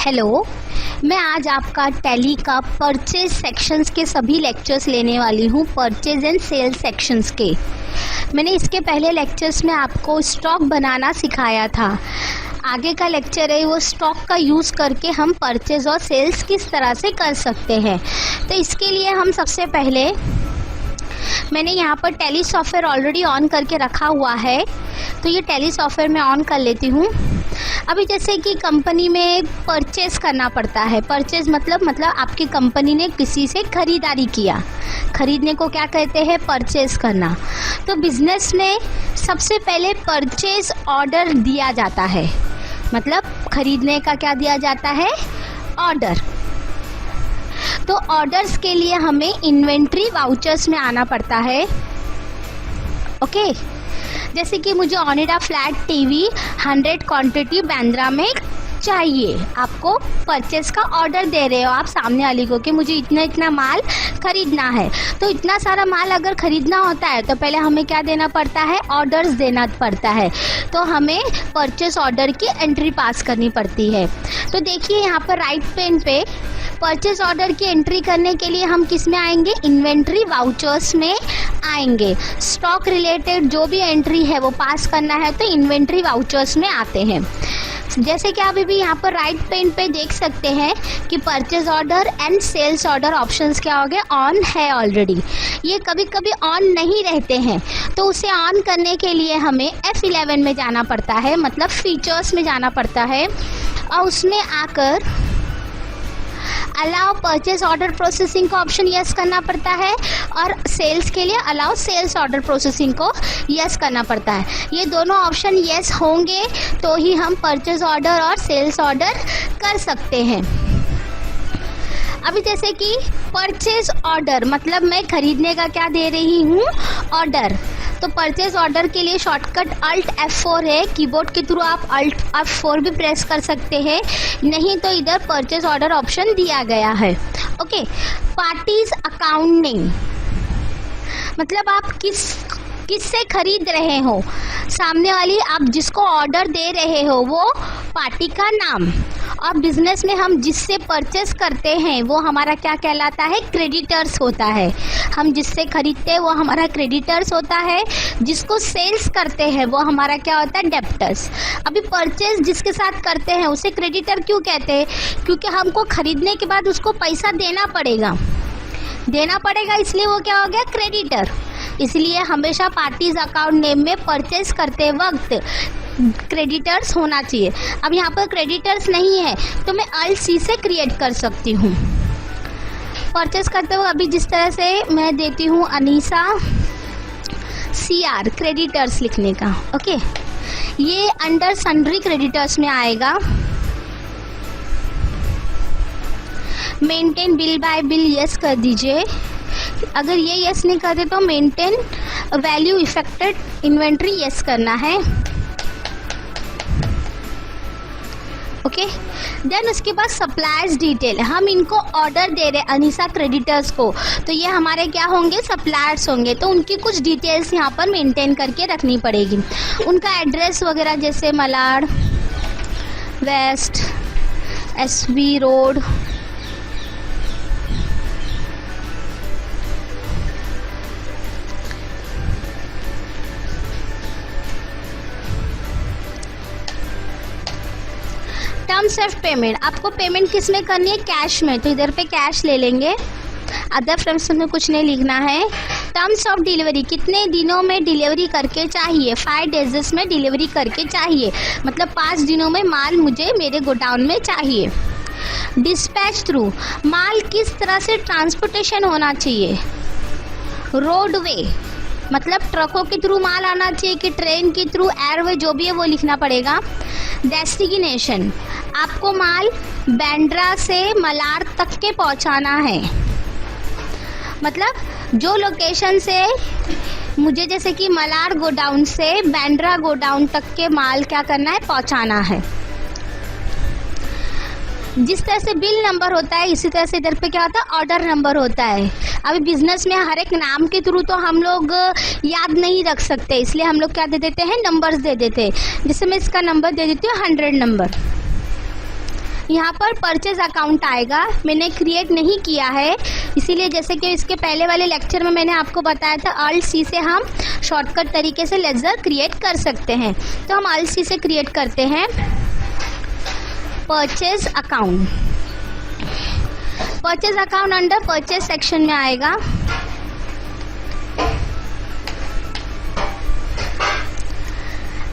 Hello, मैं आज आपका टैली का परचेज सेक्शंस के सभी लेक्चर्स लेने वाली हूँ, परचेज एंड सेल्स सेक्शंस के। मैंने इसके पहले लेक्चर्स में आपको स्टॉक बनाना सिखाया था। आगे का लेक्चर है वो स्टॉक का यूज़ करके हम परचेज और सेल्स किस तरह से कर सकते हैं। तो इसके लिए हम सबसे पहले, मैंने यहाँ पर टैली सॉफ्टवेयर ऑलरेडी ऑन करके रखा हुआ है, तो ये टैली सॉफ्टवेयर मैं ऑन कर लेती हूँ। अभी जैसे कि कंपनी में परचेज करना पड़ता है, परचेज मतलब आपकी कंपनी ने किसी से खरीदारी किया, खरीदने को क्या कहते हैं, परचेज करना। तो बिजनेस में सबसे पहले परचेज ऑर्डर दिया जाता है, मतलब खरीदने का क्या दिया जाता है, ऑर्डर। तो ऑर्डर्स के लिए हमें इन्वेंट्री वाउचर्स में आना पड़ता है। ओके, जैसे कि मुझे Onida flat TV 100 quantity Bandra में चाहिए, आपको परचेस का ऑर्डर दे रहे हो आप सामने वाले को कि मुझे इतना माल खरीदना है। तो इतना सारा माल अगर खरीदना होता है तो पहले हमें क्या देना पड़ता है, ऑर्डर्स देना पड़ता है। तो हमें परचेस ऑर्डर की एंट्री पास करनी पड़ती है। तो देखिए यहाँ पर राइट पेन पे परचेज ऑर्डर की एंट्री करने के लिए हम किस में आएंगे, इन्वेंट्री वाउचर्स में आएंगे। स्टॉक रिलेटेड जो भी एंट्री है वो पास करना है तो इन्वेंट्री वाउचर्स में आते हैं। जैसे कि आप अभी यहाँ पर राइट पेन पे देख सकते हैं कि purchase order and sales order options क्या हो गए, ऑन है ऑलरेडी। ये कभी कभी ऑन नहीं रहते हैं, तो उसे ऑन करने के लिए हमें F11 में जाना पड़ता है, मतलब फीचर्स में जाना पड़ता है, और उसमें आकर अलाउ परचेज ऑर्डर प्रोसेसिंग को ऑप्शन यस करना पड़ता है, और सेल्स के लिए अलाउ सेल्स ऑर्डर प्रोसेसिंग को यस करना पड़ता है। ये दोनों ऑप्शन यस होंगे तो ही हम परचेज ऑर्डर और सेल्स ऑर्डर कर सकते हैं। अभी जैसे कि परचेज ऑर्डर मतलब मैं खरीदने का क्या दे रही हूँ, ऑर्डर। तो परचेज ऑर्डर के लिए शॉर्टकट Alt F4 है, कीबोर्ड के थ्रू आप Alt F4 भी प्रेस कर सकते हैं, नहीं तो इधर परचेज ऑर्डर ऑप्शन दिया गया है। ओके, पार्टीज अकाउंट नेम मतलब आप किससे खरीद रहे हो, सामने वाली आप जिसको ऑर्डर दे रहे हो वो पार्टी का नाम। और बिजनेस में हम जिससे परचेस करते हैं वो हमारा क्या कहलाता है, क्रेडिटर्स होता है। हम जिससे खरीदते हैं वो हमारा क्रेडिटर्स होता है, जिसको सेल्स करते हैं वो हमारा क्या होता है, डेब्टर्स। अभी परचेस जिसके साथ करते हैं उसे क्रेडिटर क्यों कहते हैं, क्योंकि हमको खरीदने के बाद उसको पैसा देना पड़ेगा, इसलिए वो क्या हो गया, क्रेडिटर। इसलिए हमेशा पार्टीज अकाउंट नेम में परचेस करते वक्त क्रेडिटर्स होना चाहिए। अब यहाँ पर क्रेडिटर्स नहीं है तो मैं Alt C से क्रिएट कर सकती हूँ। परचेस करते हुए अभी जिस तरह से मैं देती हूँ अनीसा CR क्रेडिटर्स लिखने का। ओके, ये अंडर सन्ड्री क्रेडिटर्स में आएगा। Maintain bill bye bill yes कर दीजिए। अगर ये यस नहीं करते तो maintain value affected inventory yes करना है। ओके, देन उसके बाद सप्लायर्स डिटेल, हम इनको ऑर्डर दे रहे अनीसा क्रेडिटर्स को, तो ये हमारे क्या होंगे, सप्लायर्स होंगे। तो उनकी कुछ डिटेल्स यहाँ पर मेंटेन करके रखनी पड़ेगी। उनका एड्रेस वगैरह जैसे Malad west SB road, terms of payment, आपको पेमेंट किस में करनी है, कैश में, तो इधर पे कैश ले लेंगे। अदर फ्रेंड्स में कुछ नहीं लिखना है। टर्म्स ऑफ डिलीवरी, कितने दिनों में डिलीवरी करके चाहिए, 5 डेज में डिलीवरी करके चाहिए, मतलब 5 दिनों में माल मुझे मेरे गोडाउन में चाहिए। डिस्पैच थ्रू, माल किस तरह से ट्रांसपोर्टेशन होना चाहिए, रोडवे मतलब ट्रकों के थ्रू माल आना चाहिए कि ट्रेन के थ्रू, एयरवे जो भी है वो लिखना पड़ेगा। डेस्टिनेशन, आपको माल बांद्रा से मलाड तक के पहुंचाना है, मतलब जो लोकेशन से मुझे जैसे कि मलाड गोडाउन से बांद्रा गोडाउन तक के माल क्या करना है, पहुंचाना है। जिस तरह से बिल नंबर होता है इसी तरह से इधर पे क्या होता है, ऑर्डर नंबर होता है। अभी बिजनेस में हर एक नाम के थ्रू तो हम लोग याद नहीं रख सकते, इसलिए हम लोग क्या दे देते हैं, नंबर्स दे देते हैं। जैसे मैं इसका नंबर दे देती हूँ 100 नंबर, यहाँ पर परचेज अकाउंट आएगा, मैंने क्रिएट नहीं किया है इसीलिए, जैसे कि इसके पहले वाले लेक्चर में मैंने आपको बताया था Alt C से हम शॉर्टकट तरीके से लेजर क्रिएट कर सकते हैं। तो हम Alt C से क्रिएट करते हैं purchase account. Purchase account under purchase section में आएगा।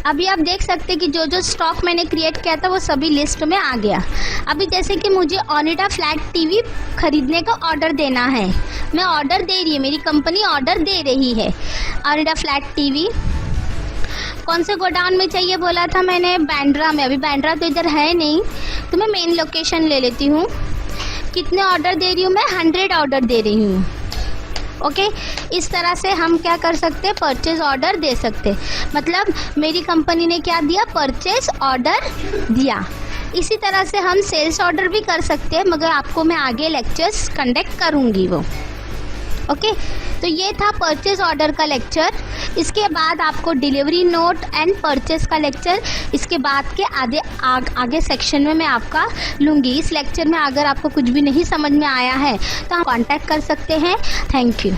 अभी आप देख सकते हैं कि जो जो स्टॉक मैंने क्रिएट किया था वो सभी लिस्ट में आ गया। अभी जैसे कि मुझे ओनिडा फ्लैट टीवी खरीदने का ऑर्डर देना है, मैं ऑर्डर दे रही है, मेरी कंपनी ऑर्डर दे रही है ओनिडा फ्लैट टीवी। कौन से गोडाउन में चाहिए बोला था मैंने? बांद्रा में। अभी बांद्रा तो इधर है नहीं, तो मैं मेन लोकेशन ले लेती हूँ। कितने ऑर्डर दे रही हूँ मैं? 100 ऑर्डर दे रही हूँ। ओके, इस तरह से हम क्या कर सकते हैं? परचेज ऑर्डर दे सकते। मतलब मेरी कंपनी ने क्या दिया? परचेज ऑर्डर दिया। इसी तरह से हम सेल्स ऑर्डर भी कर सकते हैं, मगर आपको मैं आगे लेक्चर्स कंडक्ट करूँगी वो। ओके, तो ये था परचेज ऑर्डर का लेक्चर। इसके बाद आपको डिलीवरी नोट एंड परचेज का लेक्चर इसके बाद के आगे सेक्शन में मैं आपका लूँगी। इस लेक्चर में अगर आपको कुछ भी नहीं समझ में आया है तो आप कांटेक्ट कर सकते हैं। Thank you.